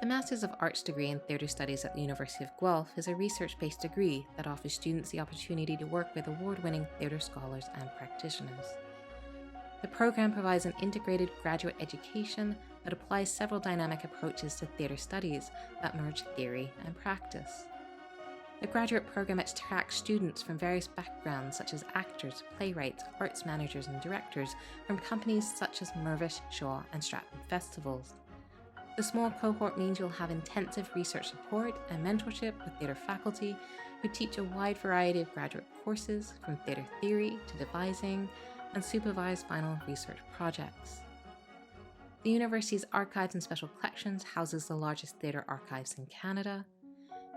The Masters of Arts degree in Theatre Studies at the University of Guelph is a research-based degree that offers students the opportunity to work with award-winning theatre scholars and practitioners. The program provides an integrated graduate education that applies several dynamic approaches to theatre studies that merge theory and practice. The graduate program attracts students from various backgrounds such as actors, playwrights, arts managers and directors from companies such as Mirvish, Shaw and Stratford Festivals. The small cohort means you'll have intensive research support and mentorship with theatre faculty who teach a wide variety of graduate courses from theatre theory to devising and supervise final research projects. The university's Archives and Special Collections houses the largest theatre archives in Canada,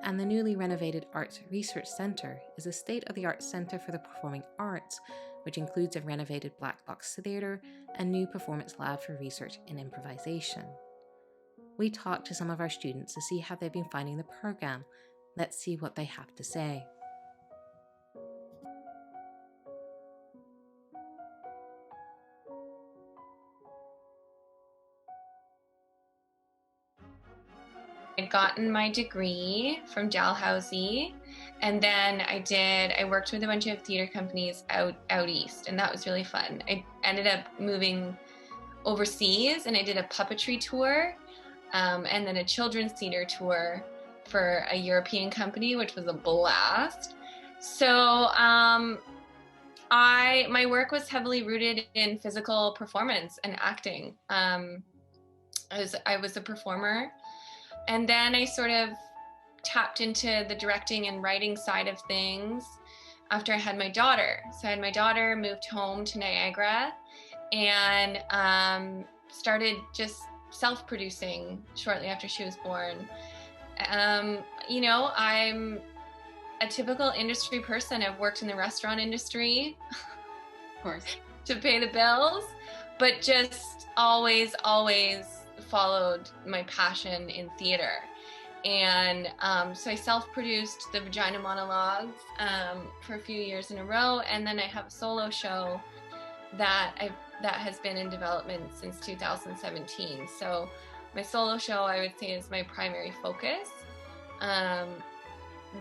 and the newly renovated Arts Research Centre is a state-of-the-art centre for the performing arts, which includes a renovated black box theatre and new performance lab for research and improvisation. We talked to some of our students to see how they've been finding the program. Let's see what they have to say. I'd gotten my degree from Dalhousie, and then I worked with a bunch of theater companies out east, and that was really fun. I ended up moving overseas, and I did a puppetry tour, and then a children's theater tour for a European company, which was a blast. So my work was heavily rooted in physical performance and acting. I was a performer. And then I sort of tapped into the directing and writing side of things after I had my daughter. So I had my daughter, moved home to Niagara, and started just self-producing shortly after she was born. I'm a typical industry person. I've worked in the restaurant industry, of course, to pay the bills, but just always followed my passion in theater. And so I self-produced the Vagina Monologues for a few years in a row, and then I have a solo show that has been in development since 2017. So my solo show, I would say, is my primary focus,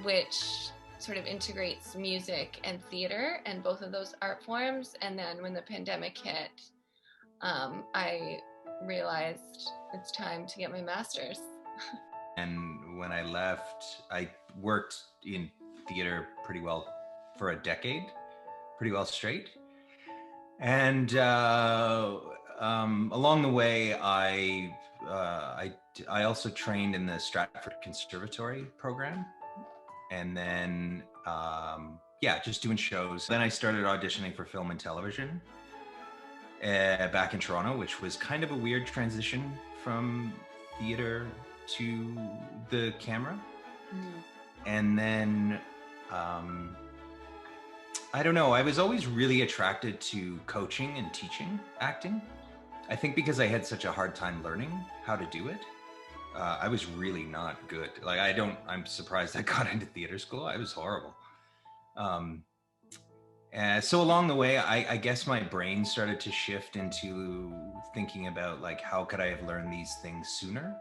which sort of integrates music and theater and both of those art forms. And then when the pandemic hit, I realized it's time to get my master's. And when I left, I worked in theater pretty well for a decade, pretty well straight. And along the way, I also trained in the Stratford Conservatory program. And then, just doing shows. Then I started auditioning for film and television back in Toronto, which was kind of a weird transition from theater to the camera. And then I don't know, I was always really attracted to coaching and teaching acting. I think because I had such a hard time learning how to do it. I was really not good. I'm surprised I got into theater school. I was horrible. So along the way, I guess my brain started to shift into thinking about how could I have learned these things sooner?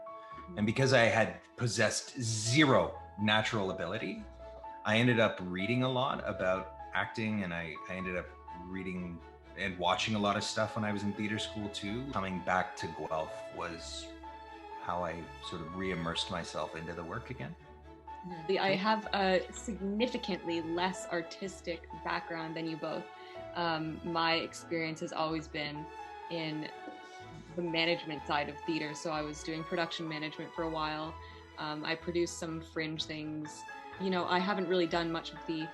And because I had possessed zero natural ability, I ended up reading a lot about acting, and I ended up reading and watching a lot of stuff when I was in theater school too. Coming back to Guelph was how I sort of re-immersed myself into the work again. I have a significantly less artistic background than you both. My experience has always been in the management side of theater. So I was doing production management for a while. I produced some fringe things. I haven't really done much of the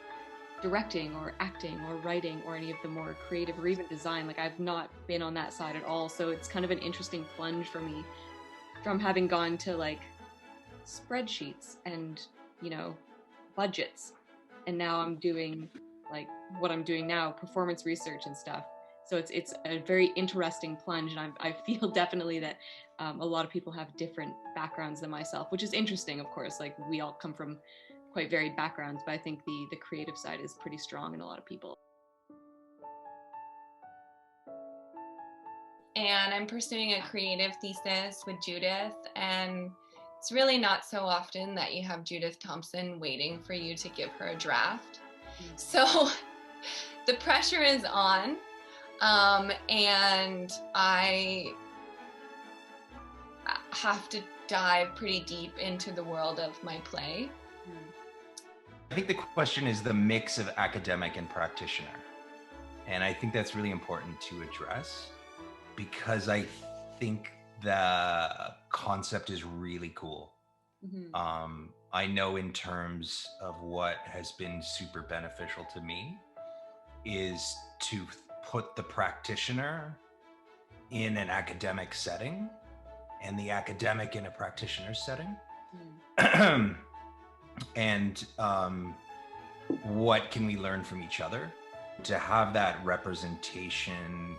directing or acting or writing or any of the more creative or even design. I've not been on that side at all. So it's kind of an interesting plunge for me from having gone to spreadsheets and budgets, and now I'm doing what I'm doing now, performance research and stuff. So it's a very interesting plunge, and I feel definitely that a lot of people have different backgrounds than myself, which is interesting, of course. We all come from quite varied backgrounds, but I think the creative side is pretty strong in a lot of people. And I'm pursuing a creative thesis with Judith, and it's really not so often that you have Judith Thompson waiting for you to give her a draft. So the pressure is on, and I have to dive pretty deep into the world of my play. I think the question is the mix of academic and practitioner. And I think that's really important to address, because I think the concept is really cool. I know in terms of what has been super beneficial to me is to put the practitioner in an academic setting and the academic in a practitioner setting. And what can we learn from each other? To have that representation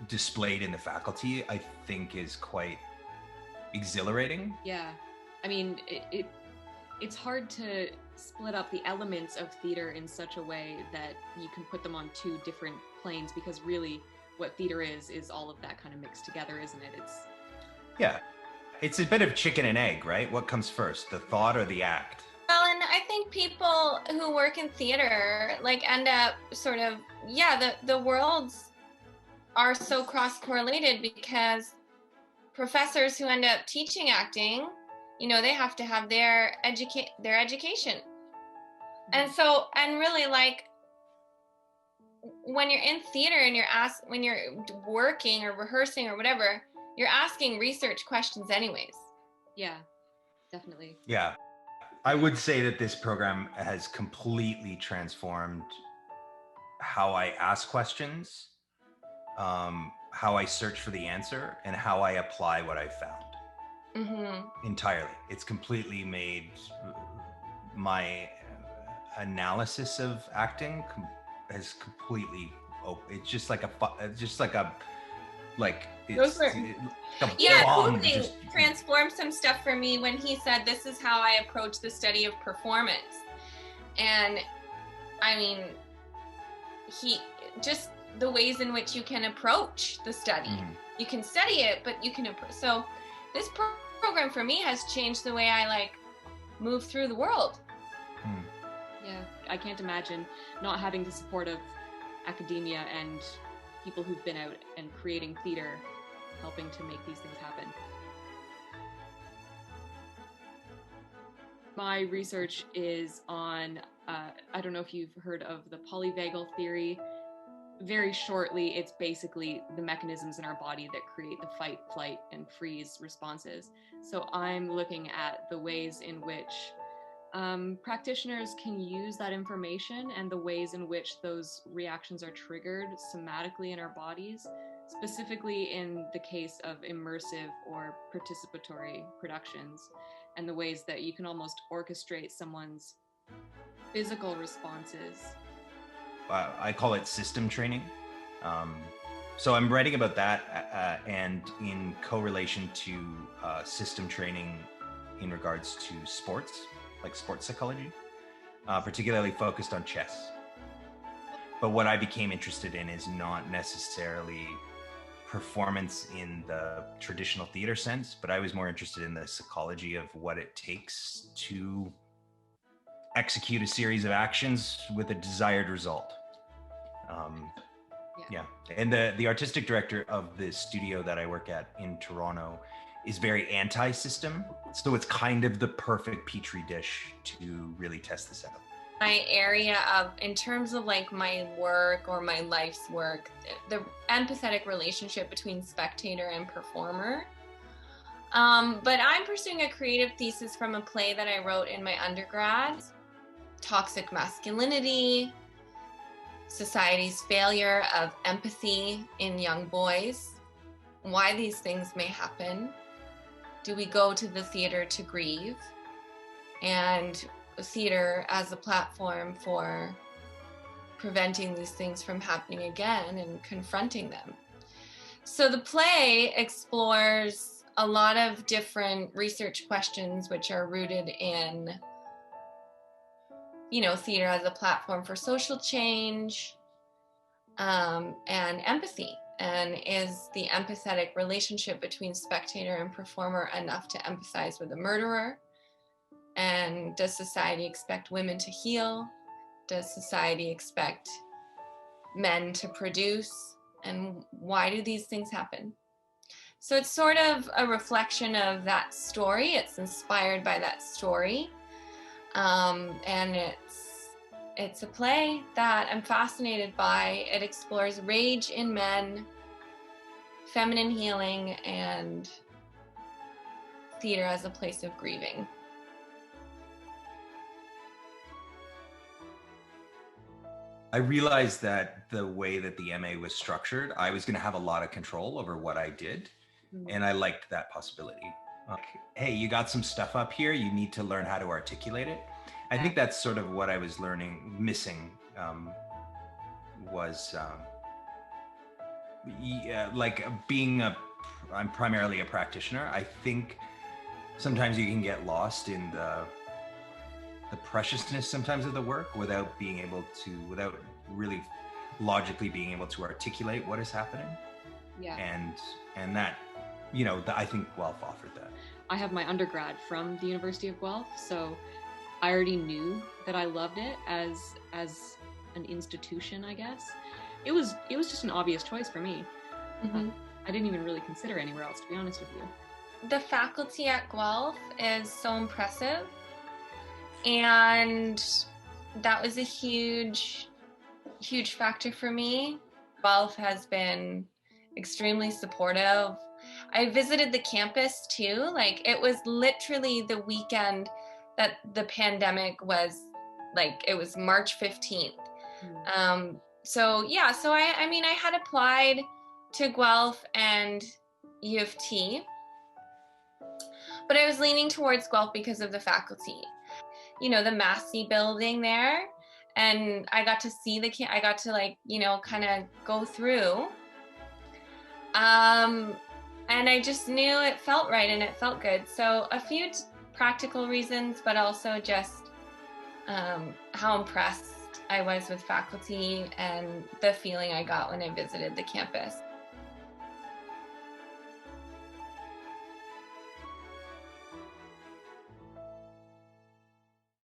displayed in the faculty, I think is quite exhilarating. Yeah. I mean, it's hard to split up the elements of theater in such a way that you can put them on two different planes, because really what theater is all of that kind of mixed together, isn't it? It's a bit of chicken and egg, right? What comes first, the thought or the act? Well, and I think people who work in theater like end up sort of, the worlds are so cross-correlated, because professors who end up teaching acting, they have to have their education. And so, and really, like, when you're in theater and when you're working or rehearsing or whatever, you're asking research questions anyways. Yeah, definitely. Yeah. I would say that this program has completely transformed how I ask questions, how I search for the answer, and how I apply what I found. Entirely. It's completely made my analysis of acting has completely open. It's just like a totally transformed some stuff for me when he said, this is how I approach the study of performance. And I mean, he just the ways in which you can approach the study. You can study it, but you can approach. So this program for me has changed the way I move through the world. Yeah, I can't imagine not having the support of academia and people who've been out and creating theater, helping to make these things happen. My research is on, I don't know if you've heard of the polyvagal theory. Very shortly, it's basically the mechanisms in our body that create the fight, flight, and freeze responses. So I'm looking at the ways in which practitioners can use that information and the ways in which those reactions are triggered somatically in our bodies, specifically in the case of immersive or participatory productions, and the ways that you can almost orchestrate someone's physical responses. I call it system training. So I'm writing about that and in correlation to system training in regards to sports, like sports psychology, particularly focused on chess. But what I became interested in is not necessarily performance in the traditional theater sense, but I was more interested in the psychology of what it takes to execute a series of actions with a desired result. And the artistic director of the studio that I work at in Toronto is very anti-system, so it's kind of the perfect petri dish to really test this out. My area of, in terms of my work or my life's work, the empathetic relationship between spectator and performer. But I'm pursuing a creative thesis from a play that I wrote in my undergrad, Toxic Masculinity, Society's Failure of Empathy in Young Boys, why these things may happen. Do we go to the theater to grieve? And theater as a platform for preventing these things from happening again and confronting them. So the play explores a lot of different research questions which are rooted in, theater as a platform for social change and empathy. And is the empathetic relationship between spectator and performer enough to empathize with a murderer? And does society expect women to heal? Does society expect men to produce? And why do these things happen? So it's sort of a reflection of that story. It's inspired by that story. And it's a play that I'm fascinated by. It explores rage in men, feminine healing, and theater as a place of grieving. I realized that the way that the MA was structured, I was going to have a lot of control over what I did. And I liked that possibility. Like, hey, you got some stuff up here, you need to learn how to articulate it. I think that's sort of what I was missing, was like I'm primarily a practitioner. I think sometimes you can get lost in the preciousness sometimes of the work without really logically being able to articulate what is happening. Yeah. And that, I think Guelph offered that. I have my undergrad from the University of Guelph, so I already knew that I loved it as an institution, I guess. It was just an obvious choice for me. Mm-hmm. I didn't even really consider anywhere else, to be honest with you. The faculty at Guelph is so impressive, and that was a huge factor for me. Guelph has been extremely supportive. I visited the campus too. Like, it was literally the weekend that the pandemic was, like, it was March 15th. So I had applied to Guelph and U of T, but I was leaning towards Guelph because of the faculty. The Massey building there, and I got to see I got to kind of go through. And I just knew it felt right and it felt good. So a few practical reasons, but also just how impressed I was with faculty and the feeling I got when I visited the campus.